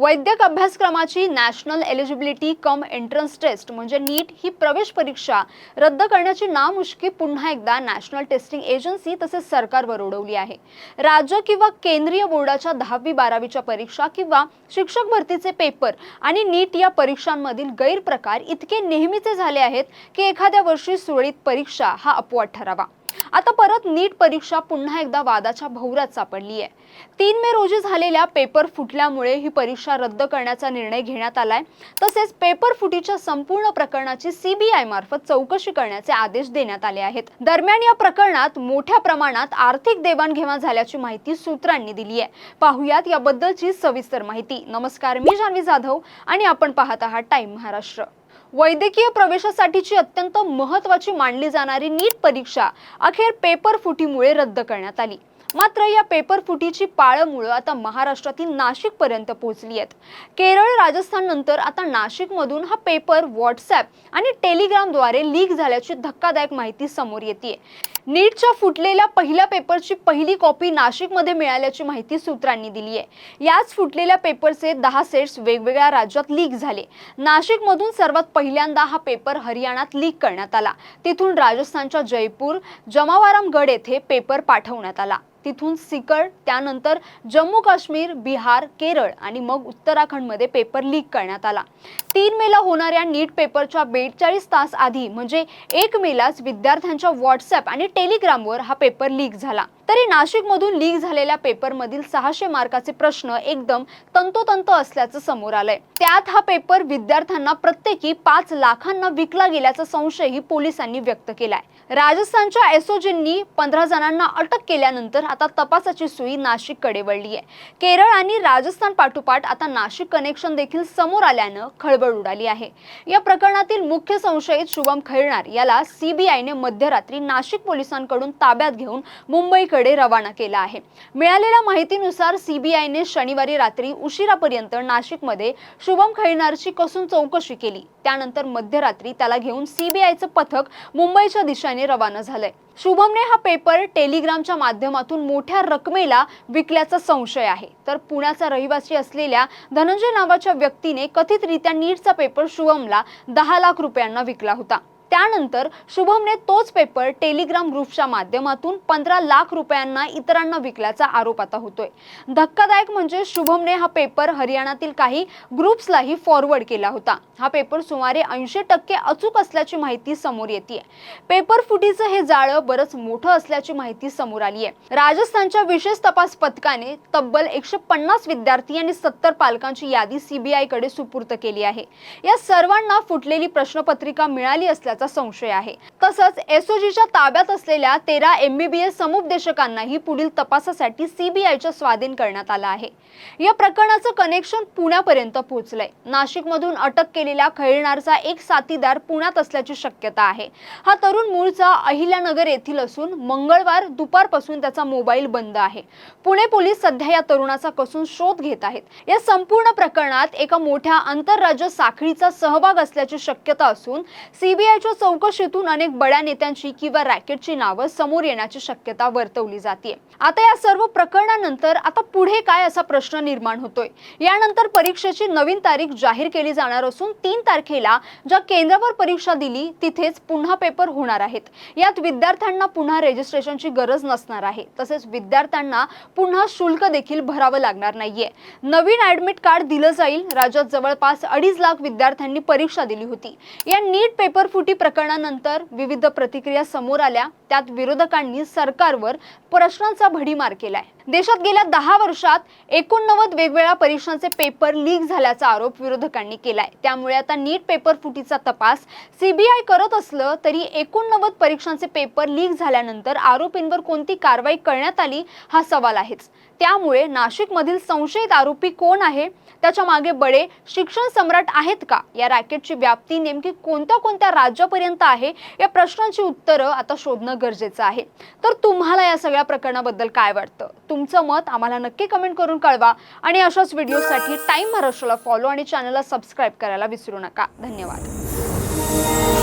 वैद्यक अभ्यासक्रमाची national eligibility cum entrance test म्हणजे नीट ही प्रवेश परीक्षा रद्द करण्याची नामुष्की पुन्हा एकदा नॅशनल टेस्टिंग एजन्सी तसेच सरकारवर उडवली आहे। राज्य किंवा केंद्रीय बोर्डाच्या 10वी-12वीच्या परीक्षा किंवा शिक्षक भरतीचे पेपर आणि नीट या परीक्षांमधील गैरप्रकार इतके नेहमीचे झाले आहेत की एखाद्या वर्षी सुरळीत परीक्षा हा अपवाद ठरावा। आता परत नीट परीक्षा पुन्हा एकदा वादाच्या भोवऱ्यात सापडली आहे। 3 मे रोजी झालेल्या पेपर फुटल्यामुळे ही परीक्षा रद्द करण्याचा निर्णय घेण्यात आलाय। तसेच पेपर फुटीच्या संपूर्ण प्रकरणाची सीबीआय मार्फत चौकशी करण्याचे आदेश देण्यात आले आहेत। दरम्यान या प्रकरणात मोठ्या प्रमाणात आर्थिक देवाणघेवाण झाल्याची माहिती सूत्रांनी दिली आहे। पाहुयात याबद्दलची सविस्तर माहिती। नमस्कार, मी जान्हवी जाधव आणि आपण पाहत आहात टाइम महाराष्ट्र। वैद्यकीय प्रवेशासाठीची अत्यंत महत्त्वाची मानली जाणारी नीट परीक्षा अखेर पेपर फुटीमुळे रद्द करण्यात आली। मात्र या पेपर फुटीची पाळमुळं आता महाराष्ट्रातील नाशिक पर्यंत पोहोचली आहेत। केरळ, राजस्थान नंतर आता नाशिक मधून हा पेपर व्हॉट्सॲप आणि टेलिग्रामद्वारे लीक झाल्याची धक्कादायक माहिती समोर येते। नीटच्या फुटलेल्या पहिल्या पेपरची पहिली कॉपी नाशिकमध्ये मिळाल्याची माहिती सूत्रांनी दिली आहे। याच फुटलेल्या पेपरचे 10 सेट्स वेगवेगळ्या राज्यात लीक झाले। नाशिकमधून सर्वात पहिल्यांदा हा पेपर हरियाणात लीक करण्यात आला। तिथून राजस्थानच्या जयपूर, जमावारामगड येथे पेपर पाठवण्यात आला। तिथून सिकर, त्यानंतर जम्मू काश्मीर, बिहार, केरळ आणि मग उत्तराखंडमध्ये पेपर लीक करण्यात आला। 3 मेला होणाऱ्या नीट पेपरच्या 42 तास आधी म्हणजे 1 मेलाच विद्यार्थ्यांच्या व्हॉट्सॲप आणि टेलिग्रामवर हा पेपर लीक झाला। तरी नाशिकमधून लीक झालेल्या पेपरमधील 600 मार्काचे प्रश्न एकदम तंतोतंत असल्याचं समोर आलंय। त्यात हा पेपर विद्यार्थ्यांना प्रत्येकी 5 लाखांना विकला गेल्याचा संशयही पोलिसांनी व्यक्त केलाय। राजस्थानच्या एसओजींनी 15 जणांना अटक केल्यानंतर आता तपासाची सुई नाशिककडे वळली आहे। केरळ आणि राजस्थान पाठोपाठ आता नाशिक कनेक्शन देखील समोर आल्यानं खळबळ उडाली आहे। या प्रकरणातील मुख्य संशयित शुभम खैरनार याला सीबीआयने मध्यरात्री नाशिक पोलिसांकडून ताब्यात घेऊन मुंबईकडे रवाना केला आहे। मिळालेल्या माहितीनुसार सीबीआयने शनिवारी रात्री उशिरापर्यंत नाशिकमध्ये शुभम खैरनारची कसून चौकशी केली। त्यानंतर मध्यरात्री त्याला घेऊन सीबीआयचं पथक मुंबईच्या दिशेने रवाना झालंय। शुभमने हा पेपर टेलिग्रामच्या माध्यमातून मोठ्या रकमेला विकल्याचा संशय आहे। तर पुण्याचा रहिवासी असलेल्या धनंजय नावाच्या व्यक्तीने कथितरित्या नीटचा पेपर शुभमला 10 लाख रुपयांना विकला होता। त्यानंतर शुभमने तोच पेपर टेलिग्राम ग्रुपच्या माध्यमातून 15 लाख रुपयांना इतरांना विकल्याचा आरोप आता होतोय। धक्कादायक म्हणजे शुभमने हा पेपर हरियाणातील काही ग्रुप्सलाही फॉरवर्ड केला होता। हा पेपर सुमारे 80% अचूक असल्याची माहिती समोर येते। पेपर फुटीचं हे जाळं बरंच मोठं असल्याची माहिती समोर आली आहे। राजस्थानच्या विशेष तपास पथकाने तब्बल 150 विद्यार्थी आणि 70 पालकांची यादी सीबीआयकडे सुपूर्द केली आहे। या सर्वांना फुटलेली प्रश्नपत्रिका मिळाली असल्याचा संशय आहे। तसंच एसओजीच्या ताब्यात असलेल्या 13 एमबीबीएस समुपदेशकांनाही पुढील तपासासाठी सीबीआयच्या स्वाधीन करण्यात आला आहे। या प्रकरणाचं कनेक्शन पुण्यापर्यंत पोहोचलंय। नाशिकमधून अटक केलेल्या खैरनारचा एक साथीदार पुण्यात असल्याची शक्यता आहे। हा तरुण मूळचा अहिल्यानगर येथील असून मंगळवार दुपारपासून त्याचा मोबाईल बंद आहे। पुणे पोलीस सध्या या तरुणाचा कसून शोध घेत आहेत। या संपूर्ण प्रकरणात एका मोठ्या आंतरराज्य साखळीचा सहभाग असल्याची शक्यता असून सीबीआयच्या चौकशीतून अनेक बड्या नेत्यांची किंवा रॅकेटची नावं समोर येण्याची शक्यता वर्तवली जाते। आता या सर्व प्रकरणानंतर आता पुढे काय असा प्रश्न निर्माण होतोय। यानंतर परीक्षेची नवीन तारीख जाहीर केली जाणार असून 3 तारखेला ज्या केंद्रावर परीक्षा दिली तिथेच पुन्हा पेपर होणार आहेत। यात विद्यार्थ्यांना पुन्हा रजिस्ट्रेशनची गरज नसणार आहे। तसेच विद्यार्थ्यांना पुन्हा शुल्क देखील भरावं लागणार नाहीये। नवीन ऍडमिट कार्ड दिलं जाईल। राज्यात जवळपास 2.5 लाख विद्यार्थ्यांनी परीक्षा दिली होती। या नीट पेपर फुटी प्रकरणानंतर विविध प्रतिक्रिया समोर आल्या। त्यात विरोधकांनी सरकारवर प्रश्नांचा भडीमार केलाय। देशात गेल्या 10 वर्षात 89 वेगवेगळ्या परीक्षांचे पेपर लीक झाल्याचा आरोप विरोधकांनी केलाय। त्यामुळे आता नीट पेपर फुटीचा तपास सीबीआय करत असलं तरी 89 परीक्षांचे पेपर लीक झाल्यानंतर आरोपींवर कोणती कारवाई करण्यात आली हा सवाल आहेच। त्यामुळे नाशिकमधील संशयित आरोपी कोण आहे, त्याच्या मागे बडे शिक्षण सम्राट आहेत का, या रॅकेटची व्याप्ती नेमकी कोणत्या राज्यापर्यंत आहे, या प्रश्नांची उत्तरं आता शोधणं गरजेचं आहे। तर तुम्हाला या सगळ्या प्रकरणाबद्दल काय वाटतं? तुमचं मत आम्हाला नक्की कमेंट करून कळवा आणि अशाच व्हिडिओसाठी टाइम महाराष्ट्राला फॉलो आणि चॅनलला सबस्क्राइब करायला विसरू नका। धन्यवाद।